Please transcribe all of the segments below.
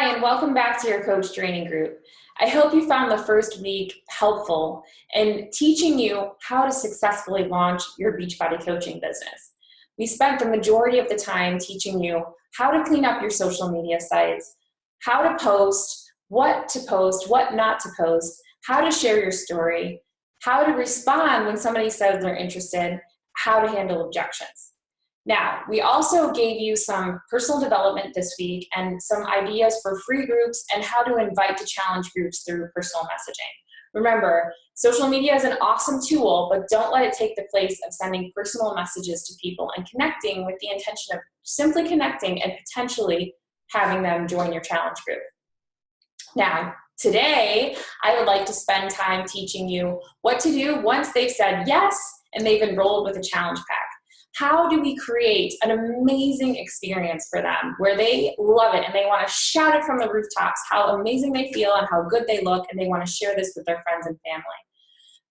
Hi, and welcome back to your coach training group. I hope you found the first week helpful in teaching you how to successfully launch your Beachbody coaching business. We spent the majority of the time teaching you how to clean up your social media sites, how to post, what not to post, how to share your story, how to respond when somebody says they're interested, how to handle objections. Now, we also gave you some personal development this week and some ideas for free groups and how to invite to challenge groups through personal messaging. Remember, social media is an awesome tool, but don't let it take the place of sending personal messages to people and connecting with the intention of simply connecting and potentially having them join your challenge group. Now, today, I would like to spend time teaching you what to do once they've said yes and they've enrolled with a challenge pack. How do we create an amazing experience for them where they love it and they want to shout it from the rooftops how amazing they feel and how good they look, and they want to share this with their friends and family?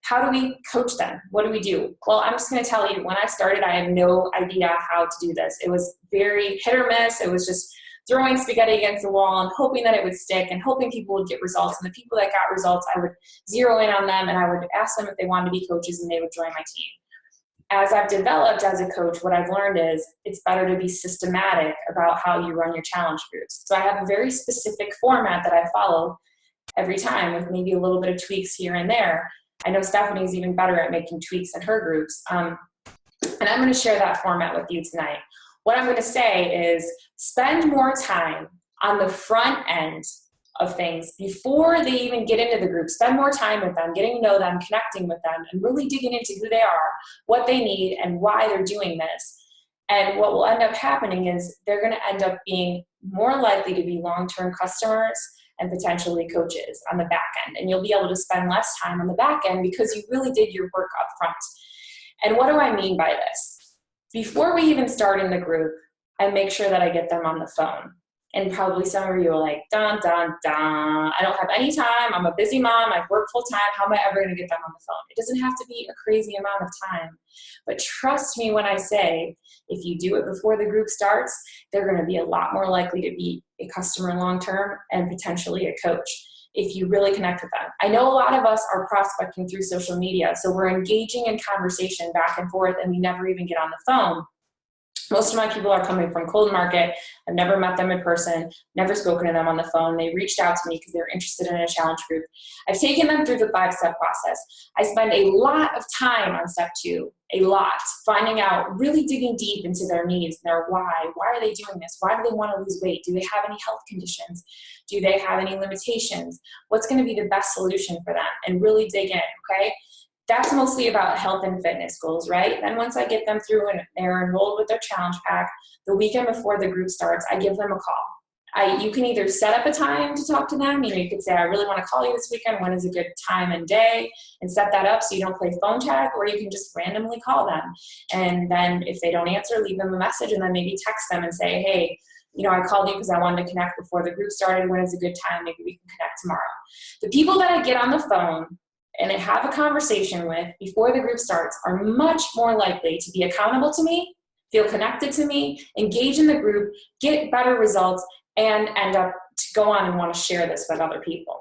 How do we coach them? What do we do? Well, I'm just going to tell you, when I started, I had no idea how to do this. It was very hit or miss. It was just throwing spaghetti against the wall and hoping that it would stick and hoping people would get results. And the people that got results, I would zero in on them and I would ask them if they wanted to be coaches, and they would join my team. As I've developed as a coach, what I've learned is it's better to be systematic about how you run your challenge groups. So I have a very specific format that I follow every time, with maybe a little bit of tweaks here and there. I know Stephanie's even better at making tweaks in her groups. And I'm going to share that format with you tonight. What I'm going to say is spend more time on the front end of things before they even get into the group. Spend more time with them, getting to know them, connecting with them, and really digging into who they are, what they need, and why they're doing this. And what will end up happening is they're going to end up being more likely to be long-term customers and potentially coaches on the back end. And you'll be able to spend less time on the back end because you really did your work up front. And what do I mean by this? Before we even start in the group, I make sure that I get them on the phone. And probably some of you are like, dun, dun, dun, I don't have any time, I'm a busy mom, I've worked full time, how am I ever gonna get them on the phone? It doesn't have to be a crazy amount of time, but trust me when I say, if you do it before the group starts, they're gonna be a lot more likely to be a customer long-term and potentially a coach if you really connect with them. I know a lot of us are prospecting through social media, so we're engaging in conversation back and forth and we never even get on the phone. Most of my people are coming from cold market. I've never met them in person, never spoken to them on the phone. They reached out to me because they're interested in a challenge group. I've taken them through the 5-step process. I spend a lot of time on step 2, a lot, finding out, really digging deep into their needs and their why. Why are they doing this? Why do they want to lose weight? Do they have any health conditions? Do they have any limitations? What's going to be the best solution for them? And really dig in, okay? That's mostly about health and fitness goals, right? Then once I get them through and they're enrolled with their challenge pack, the weekend before the group starts, I give them a call. You can either set up a time to talk to them. You could say, I really want to call you this weekend. When is a good time and day? And set that up so you don't play phone tag, or you can just randomly call them. And then if they don't answer, leave them a message and then maybe text them and say, hey, I called you because I wanted to connect before the group started. When is a good time? Maybe we can connect tomorrow. The people that I get on the phone and I have a conversation with before the group starts are much more likely to be accountable to me, feel connected to me, engage in the group, get better results, and end up to go on and want to share this with other people.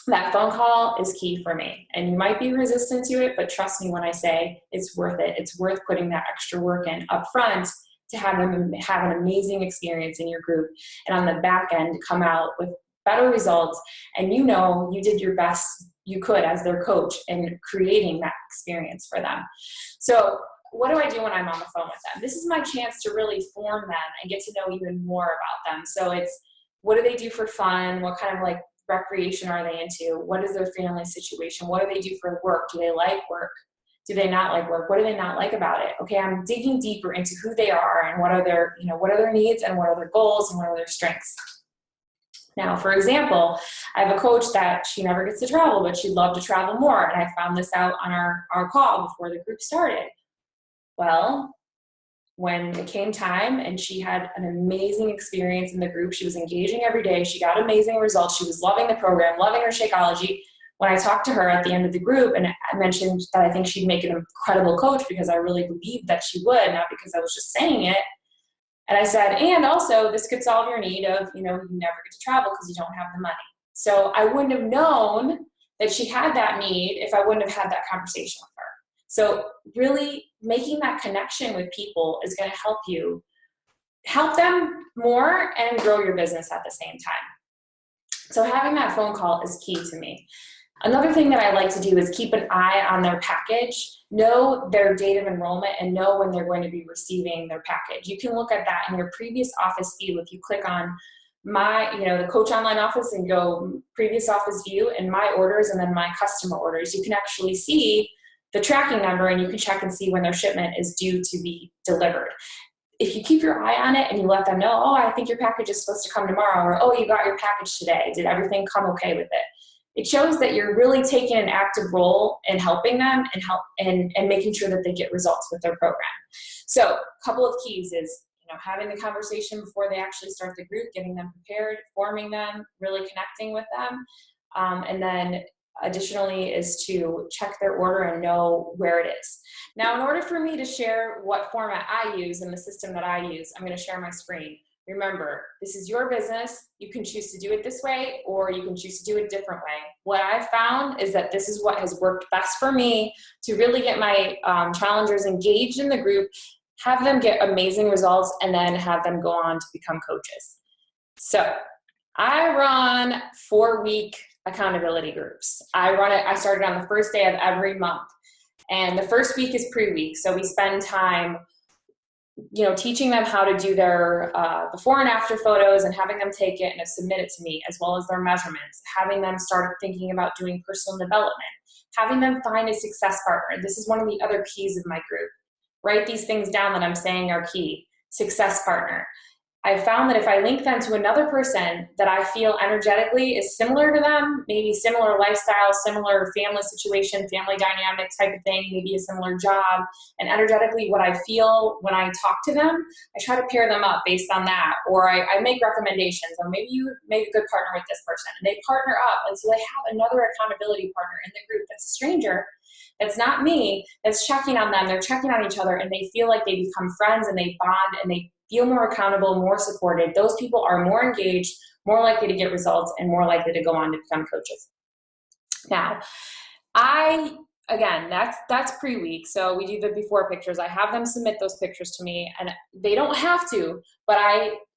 That phone call is key for me. And you might be resistant to it, but trust me when I say it's worth it. It's worth putting that extra work in up front to have them have an amazing experience in your group, and on the back end come out with better results, and you did your best you could as their coach in creating that experience for them. So what do I do when I'm on the phone with them? This is my chance to really form them and get to know even more about them. So it's, what do they do for fun? What kind of recreation are they into? What is their family situation? What do they do for work? Do they like work? Do they not like work? What do they not like about it? Okay, I'm digging deeper into who they are and what are their, what are their needs and what are their goals and what are their strengths. Now, for example, I have a coach that she never gets to travel, but she'd love to travel more. And I found this out on our call before the group started. Well, when it came time and she had an amazing experience in the group, she was engaging every day, she got amazing results, she was loving the program, loving her Shakeology. When I talked to her at the end of the group and I mentioned that I think she'd make an incredible coach because I really believed that she would, not because I was just saying it, And I said, and also this could solve your need of, you never get to travel because you don't have the money. So I wouldn't have known that she had that need if I wouldn't have had that conversation with her. So really making that connection with people is going to help them more and grow your business at the same time. So having that phone call is key to me. Another thing that I like to do is keep an eye on their package, know their date of enrollment, and know when they're going to be receiving their package. You can look at that in your previous office view. If you click on the Coach Online office and go previous office view and my orders and then my customer orders, you can actually see the tracking number and you can check and see when their shipment is due to be delivered. If you keep your eye on it and you let them know, oh, I think your package is supposed to come tomorrow, or oh, you got your package today. Did everything come okay with it? It shows that you're really taking an active role in helping them and making sure that they get results with their program. So a couple of keys is having the conversation before they actually start the group, getting them prepared, forming them, really connecting with them. And then additionally is to check their order and know where it is. Now, in order for me to share what format I use and the system that I use, I'm going to share my screen. Remember, this is your business. You can choose to do it this way, or you can choose to do it a different way. What I've found is that this is what has worked best for me to really get my challengers engaged in the group, have them get amazing results, and then have them go on to become coaches. So I run 4-week accountability groups. I started on the first day of every month. And the first week is pre-week. So we spend time teaching them how to do their before and after photos and having them take it and submit it to me, as well as their measurements, having them start thinking about doing personal development, having them find a success partner. This is one of the other keys of my group. Write these things down that I'm saying are key. Success partner. I found that if I link them to another person that I feel energetically is similar to them, maybe similar lifestyle, similar family situation, family dynamic type of thing, maybe a similar job, and energetically what I feel when I talk to them, I try to pair them up based on that. Or I make recommendations, or maybe you make a good partner with this person. And they partner up, and so they have another accountability partner in the group that's a stranger, that's not me, that's checking on them. They're checking on each other, and they feel like they become friends, and they bond, and they feel more accountable, more supported. Those people are more engaged, more likely to get results, and more likely to go on to become coaches. Now, again, that's pre-week, so we do the before pictures. I have them submit those pictures to me, and they don't have to, but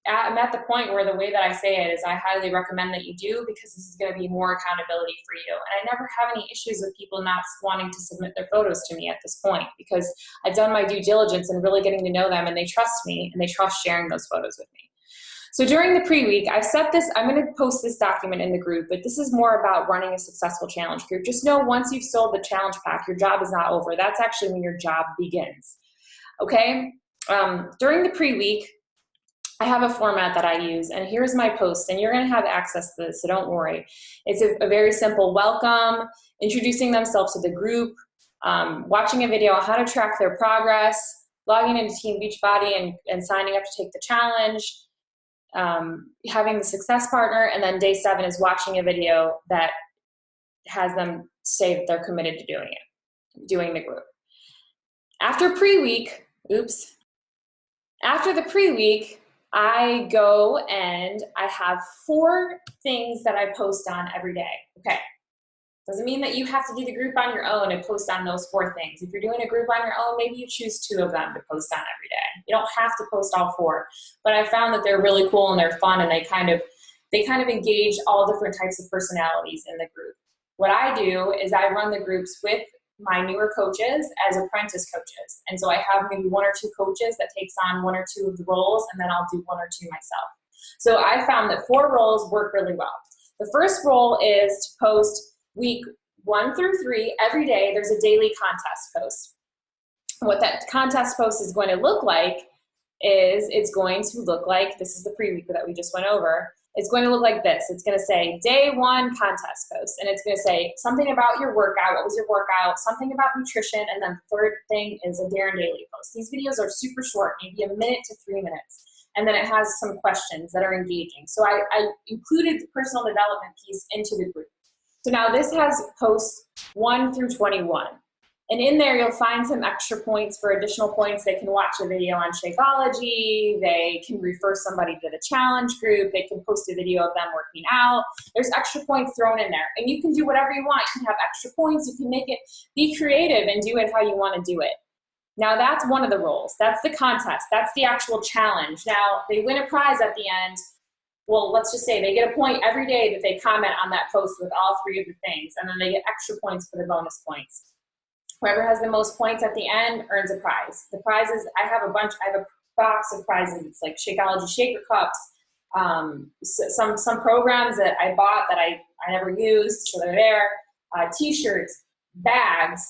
I'm at the point where the way that I say it is I highly recommend that you do, because this is going to be more accountability for you. And I never have any issues with people not wanting to submit their photos to me at this point, because I've done my due diligence and really getting to know them, and they trust me, and they trust sharing those photos with me. So during the pre-week, I've set this, I'm going to post this document in the group, but this is more about running a successful challenge group. Just know once you've sold the challenge pack, your job is not over. That's actually when your job begins. Okay? During the pre-week, I have a format that I use, and here's my post, and you're going to have access to this, so don't worry. It's a very simple welcome, introducing themselves to the group, watching a video on how to track their progress, logging into Team Beachbody and signing up to take the challenge, having the success partner, and then day 7 is watching a video that has them say that they're committed to doing the group. After the pre-week, I go and I have 4 things that I post on every day. Okay. Doesn't mean that you have to do the group on your own and post on those 4 things. If you're doing a group on your own, maybe you choose 2 of them to post on every day. You don't have to post all 4, but I found that they're really cool and they're fun, and they kind of engage all different types of personalities in the group. What I do is I run the groups with my newer coaches as apprentice coaches. And so I have maybe 1 or 2 coaches that takes on 1 or 2 of the roles, and then I'll do 1 or 2 myself. So I found that 4 roles work really well. The first role is to post week 1 through 3 every day. There's a daily contest post. What that contest post is going to look like is it's going to look like, this is the pre-week that we just went over, it's going to look like this. It's going to say day 1 contest post, and it's going to say something about your workout, what was your workout, something about nutrition, and then the third thing is a Darren Daily post. These videos are super short, maybe a minute to 3 minutes, and then it has some questions that are engaging. So I included the personal development piece into the group. So now this has posts 1 through 21. And in there, you'll find some extra points for additional points. They can watch a video on Shakeology. They can refer somebody to the challenge group. They can post a video of them working out. There's extra points thrown in there. And you can do whatever you want. You can have extra points. You can make it, be creative and do it how you want to do it. Now, that's one of the roles. That's the contest. That's the actual challenge. Now, they win a prize at the end. Well, let's just say they get a point every day that they comment on that post with all 3 of the things. And then they get extra points for the bonus points. Whoever has the most points at the end earns a prize. The prizes, I have a box of prizes. It's like Shakeology shaker cups, some programs that I bought that I never used, so they're there, t-shirts, bags,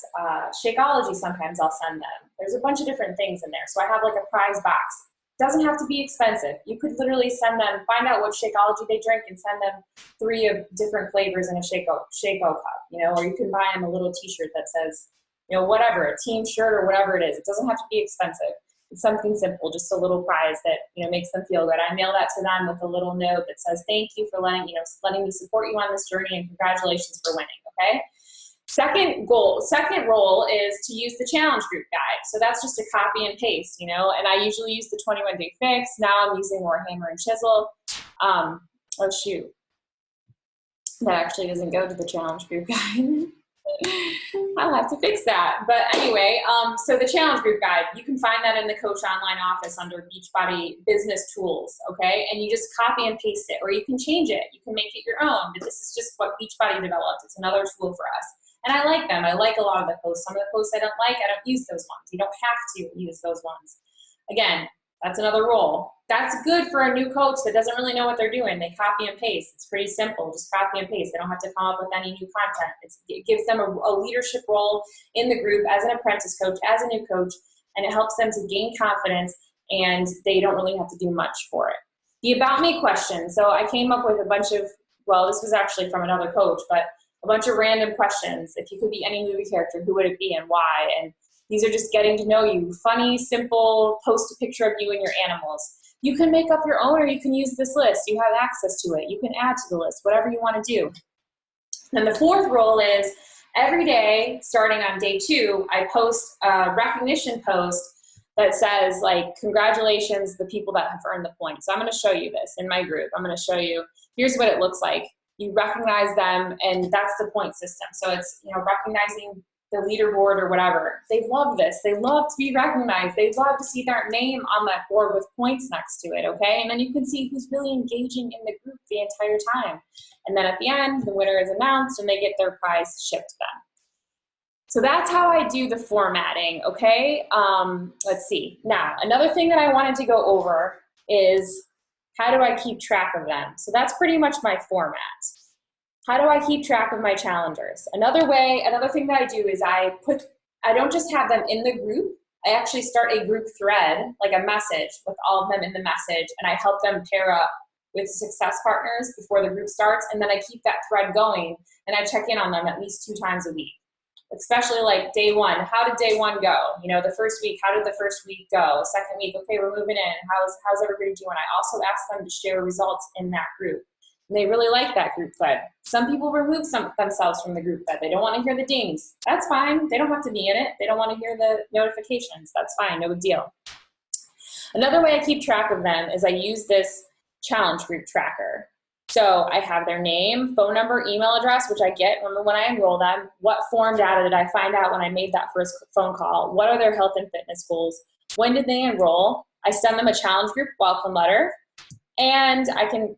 Shakeology sometimes I'll send them. There's a bunch of different things in there. So I have like a prize box. Doesn't have to be expensive. You could literally send them, find out what Shakeology they drink and send them 3 of different flavors in a Shake-O cup, or you can buy them a little t-shirt that says, whatever, a team shirt or whatever it is. It doesn't have to be expensive. It's something simple, just a little prize that, makes them feel good. I mail that to them with a little note that says, thank you for letting me support you on this journey and congratulations for winning, okay? Second role is to use the challenge group guide. So that's just a copy and paste, and I usually use the 21-day fix. Now I'm using more hammer and chisel. Oh shoot, that actually doesn't go to the challenge group guide. I'll have to fix that. But anyway, so the challenge group guide, you can find that in the Coach Online office under Beachbody Business Tools, okay? And you just copy and paste it, or you can change it. You can make it your own. But this is just what Beachbody developed. It's another tool for us. And I like them. I like a lot of the posts. Some of the posts I don't like, I don't use those ones. You don't have to use those ones. Again, that's another role. That's good for a new coach that doesn't really know what they're doing. They copy and paste. It's pretty simple. Just copy and paste. They don't have to come up with any new content. It gives them a leadership role in the group as an apprentice coach, as a new coach, and it helps them to gain confidence, and they don't really have to do much for it. The About Me question. So I came up with a bunch of, well, this was actually from another coach, but a bunch of random questions. If you could be any movie character, who would it be and why? And these are just getting to know you. Funny, simple, post a picture of you and your animals. You can make up your own, or you can use this list. You have access to it. You can add to the list, whatever you want to do. And the fourth role is every day, starting on day 2, I post a recognition post that says, like, congratulations, the people that have earned the points. So I'm going to show you this in my group. I'm going to show you, here's what it looks like. You recognize them, and that's the point system. So it's, recognizing the leaderboard or whatever. They love this. They love to be recognized. They love to see their name on that board with points next to it, okay? And then you can see who's really engaging in the group the entire time. And then at the end, the winner is announced, and they get their prize shipped to them. So that's how I do the formatting, okay? Let's see. Now, another thing that I wanted to go over is, how do I keep track of them? So that's pretty much my format. How do I keep track of my challengers? Another thing that I do is I don't just have them in the group. I actually start a group thread, like a message with all of them in the message, and I help them pair up with success partners before the group starts, and then I keep that thread going, and I check in on them at least 2 times a week. Especially like day 1, how did day 1 go? The first week, how did the first week go? Second week, okay, we're moving in. How's everybody doing? I also ask them to share results in that group. And they really like that group thread. Some people remove themselves from the group thread. They don't want to hear the dings. That's fine. They don't have to be in it. They don't want to hear the notifications. That's fine. No big deal. Another way I keep track of them is I use this challenge group tracker. So I have their name, phone number, email address, which I get when I enroll them. What form data did I find out when I made that first phone call? What are their health and fitness goals? When did they enroll? I send them a challenge group welcome letter, and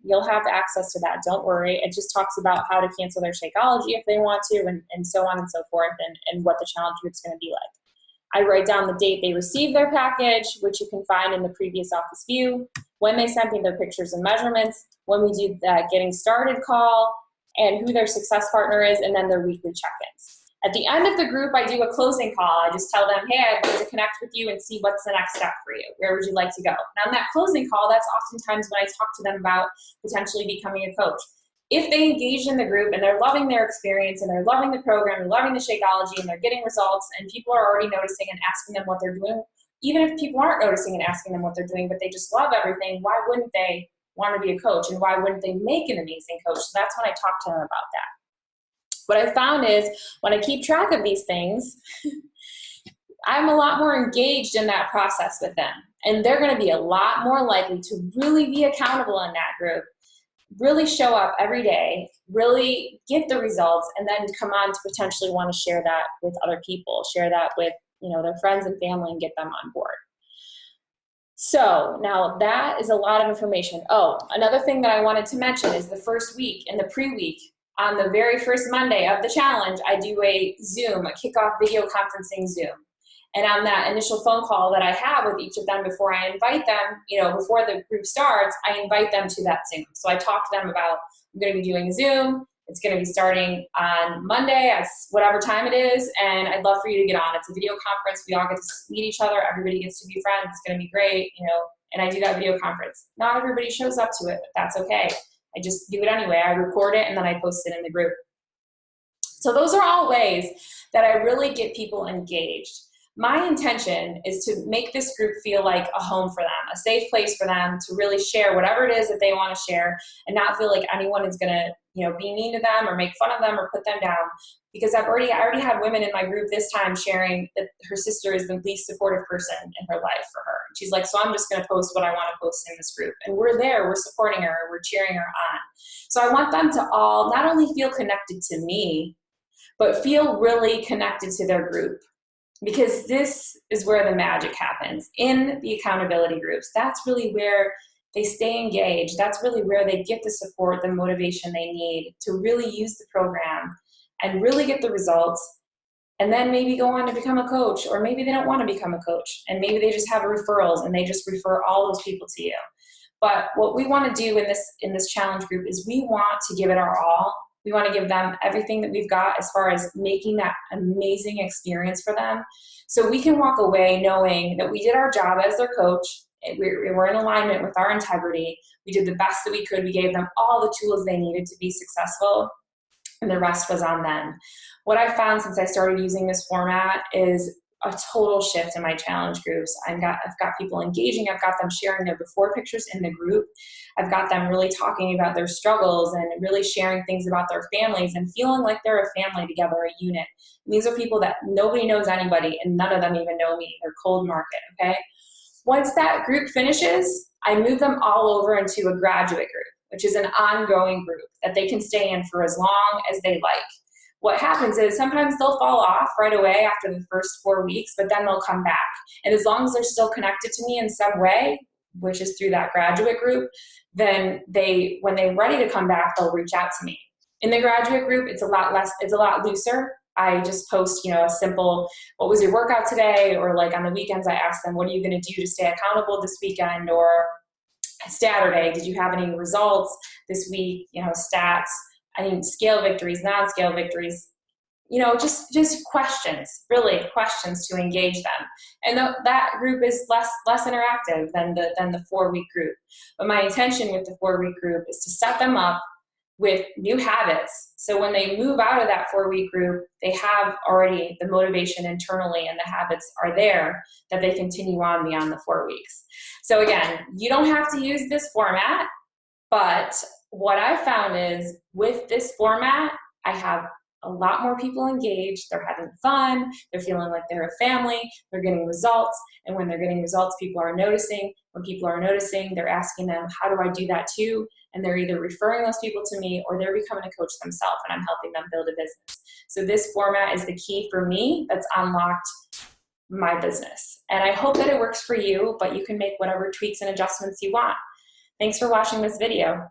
you'll have access to that. Don't worry. It just talks about how to cancel their Shakeology if they want to, and so on and so forth, and what the challenge group's going to be like. I write down the date they received their package, which you can find in the previous office view, when they sent me their pictures and measurements, when we do that getting started call, and who their success partner is, and then their weekly check-ins. At the end of the group, I do a closing call. I just tell them, hey, I'd like to connect with you and see what's the next step for you. Where would you like to go? And on that closing call, that's oftentimes when I talk to them about potentially becoming a coach. If they engage in the group and they're loving their experience and they're loving the program and loving the Shakeology and they're getting results and people are already noticing and asking them what they're doing, even if people aren't noticing and asking them what they're doing, but they just love everything, why wouldn't they want to be a coach, and why wouldn't they make an amazing coach? So that's when I talk to them about that. What I found is when I keep track of these things, I'm a lot more engaged in that process with them. And they're going to be a lot more likely to really be accountable in that group, really show up every day, really get the results, and then come on to potentially want to share that with other people, share that with, you know, their friends and family and get them on board. So now that is a lot of information. Oh, another thing that I wanted to mention is the first week, in the pre-week, on the very first Monday of the challenge, I do a Zoom, a kickoff video conferencing Zoom. And on that initial phone call that I have with each of them before I invite them, you know, before the group starts, I invite them to that Zoom. So I talk to them about, I'm going to be doing a Zoom. It's going to be starting on Monday at whatever time it is, and I'd love for you to get on. It's a video conference. We all get to meet each other. Everybody gets to be friends. It's going to be great, you know, and I do that video conference. Not everybody shows up to it, but that's okay. I just do it anyway. I record it, and then I post it in the group. So those are all ways that I really get people engaged. My intention is to make this group feel like a home for them, a safe place for them to really share whatever it is that they want to share and not feel like anyone is going to, you know, be mean to them or make fun of them or put them down. Because I already had women in my group this time sharing that her sister is the least supportive person in her life for her. She's like, so I'm just going to post what I want to post in this group. And we're there, we're supporting her, we're cheering her on. So I want them to all not only feel connected to me, but feel really connected to their group. Because this is where the magic happens, in the accountability groups. That's really where they stay engaged. That's really where they get the support, the motivation they need to really use the program and really get the results, and then maybe go on to become a coach, or maybe they don't want to become a coach, and maybe they just have referrals and they just refer all those people to you. But what we want to do in this challenge group is we want to give it our all. We want to give them everything that we've got as far as making that amazing experience for them. So we can walk away knowing that we did our job as their coach. We were in alignment with our integrity. We did the best that we could. We gave them all the tools they needed to be successful, and the rest was on them. What I found since I started using this format is a total shift in my challenge groups. I've got people engaging. I've got them sharing their before pictures in the group. I've got them really talking about their struggles and really sharing things about their families and feeling like they're a family together, a unit. And these are people that nobody knows anybody, and none of them even know me. They're cold market, okay? Once that group finishes, I move them all over into a graduate group, which is an ongoing group that they can stay in for as long as they like. What happens is sometimes they'll fall off right away after the first 4 weeks, but then they'll come back. And as long as they're still connected to me in some way, which is through that graduate group, then when they're ready to come back, they'll reach out to me. In the graduate group, it's a lot looser. I just post, you know, a simple, what was your workout today? Or like on the weekends, I ask them, what are you going to do to stay accountable this weekend? Or Saturday, did you have any results this week? You know, stats. I mean, scale victories, non-scale victories, you know, just questions, really questions to engage them. And that group is less interactive than the 4-week group. But my intention with the 4-week group is to set them up with new habits. So when they move out of that 4-week group, they have already the motivation internally and the habits are there that they continue on beyond the 4 weeks. So again, you don't have to use this format, but what I found is with this format, I have a lot more people engaged. They're having fun. They're feeling like they're a family. They're getting results. And when they're getting results, people are noticing. When people are noticing, they're asking them, how do I do that too? And they're either referring those people to me or they're becoming a coach themselves, and I'm helping them build a business. So this format is the key for me that's unlocked my business. And I hope that it works for you, but you can make whatever tweaks and adjustments you want. Thanks for watching this video.